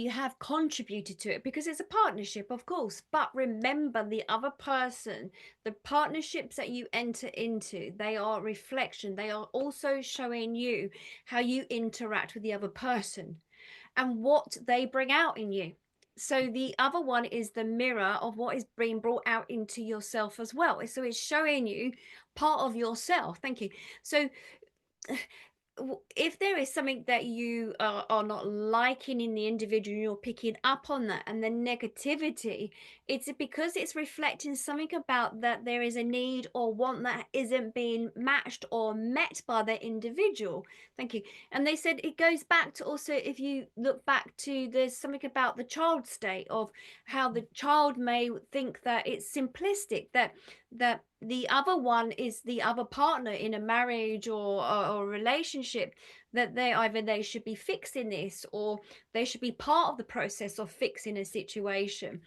you have contributed to it because it's a partnership, of course. But remember, the other person, the partnerships that you enter into, they are reflection. They are also showing you how you interact with the other person and what they bring out in you. So the other one is the mirror of what is being brought out into yourself as well. So it's showing you part of yourself. Thank you. So if there is something that you are not liking in the individual, you're picking up on that, and the negativity, it's because it's reflecting something about that there is a need or want that isn't being matched or met by the individual. Thank you. And they said it goes back to also, if you look back to, there's something about the child state of how the child may think that it's simplistic, that the other one is the other partner in a marriage or relationship, that they should be fixing this, or they should be part of the process of fixing a situation.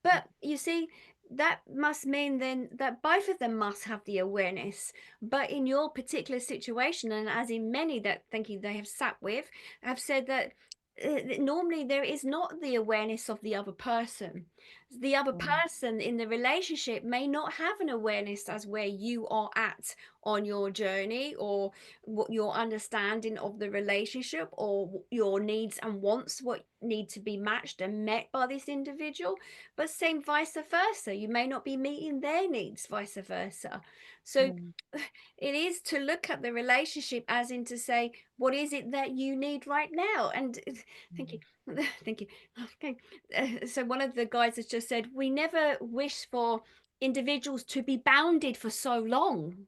But you see, that must mean then that both of them must have the awareness. But in your particular situation, and as in many that thank you they have sat with, have said that normally there is not the awareness of the other person. The other Mm. person in the relationship may not have an awareness as where you are at on your journey, or what your understanding of the relationship, or your needs and wants, what need to be matched and met by this individual. But same vice versa, you may not be meeting their needs, vice versa. So Mm. it is to look at the relationship as in to say, what is it that you need right now? And thank you. Mm. Thank you. Okay. So one of the guys has just said, we never wish for individuals to be bounded for so long.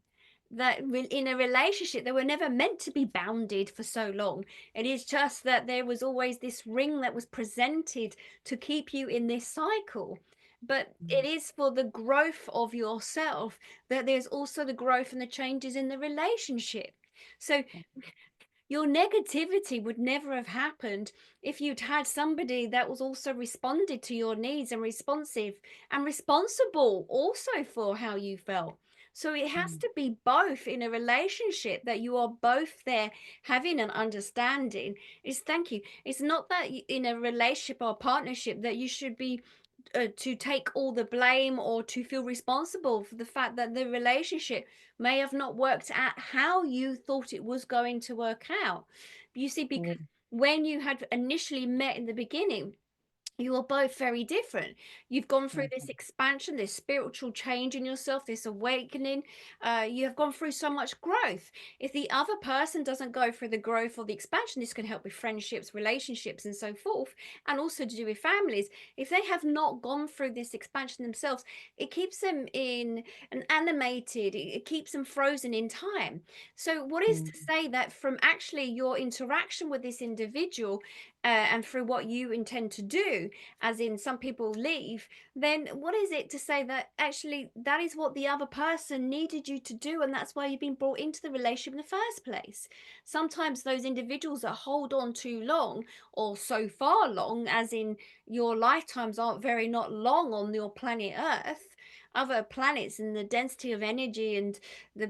That in a relationship, they were never meant to be bounded for so long. It is just that there was always this ring that was presented to keep you in this cycle. But it Mm. is for the growth of yourself, that there's also the growth and the changes in the relationship. So your negativity would never have happened if you'd had somebody that was also responded to your needs and responsive and responsible also for how you felt. So it has Mm. to be both in a relationship, that you are both there having an understanding. Is thank you. It's not that in a relationship or partnership that you should be to take all the blame or to feel responsible for the fact that the relationship may have not worked out how you thought it was going to work out. You see, because Mm. when you had initially met in the beginning, you are both very different. You've gone through this Mhm. expansion, this spiritual change in yourself, this awakening. You have gone through so much growth. If the other person doesn't go through the growth or the expansion, this can help with friendships, relationships, and so forth, and also to do with families. If they have not gone through this expansion themselves, it keeps them in an animated, it keeps them frozen in time. So, what is Mm. to say that from actually your interaction with this individual, and through what you intend to do, as in some people leave, then what is it to say that actually that is what the other person needed you to do, and that's why you've been brought into the relationship in the first place? Sometimes those individuals that hold on too long, or so far long, as in your lifetimes aren't very not long on your planet Earth. Other planets and the density of energy and the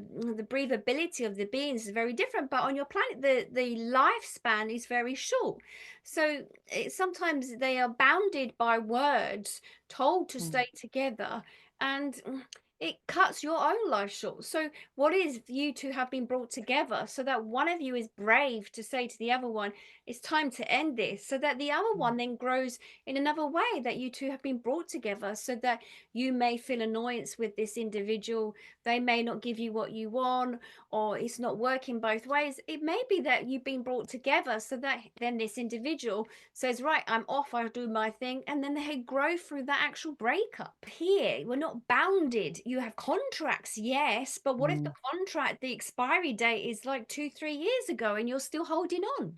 breathability of the beings is very different, but on your planet the lifespan is very short. So sometimes they are bounded by words told to Mm. stay together, and it cuts your own life short. So, what is you two have been brought together so that one of you is brave to say to the other one, it's time to end this, so that the other Mm. one then grows in another way, that you two have been brought together so that you may feel annoyance with this individual. They may not give you what you want, or it's not working both ways. It may be that you've been brought together so that then this individual says, right, I'm off, I'll do my thing, and then they grow through that actual breakup. Here we're not bounded. You have contracts, yes, but what if the Mm. contract, the expiry date is like 2-3 years ago, and you're still holding on?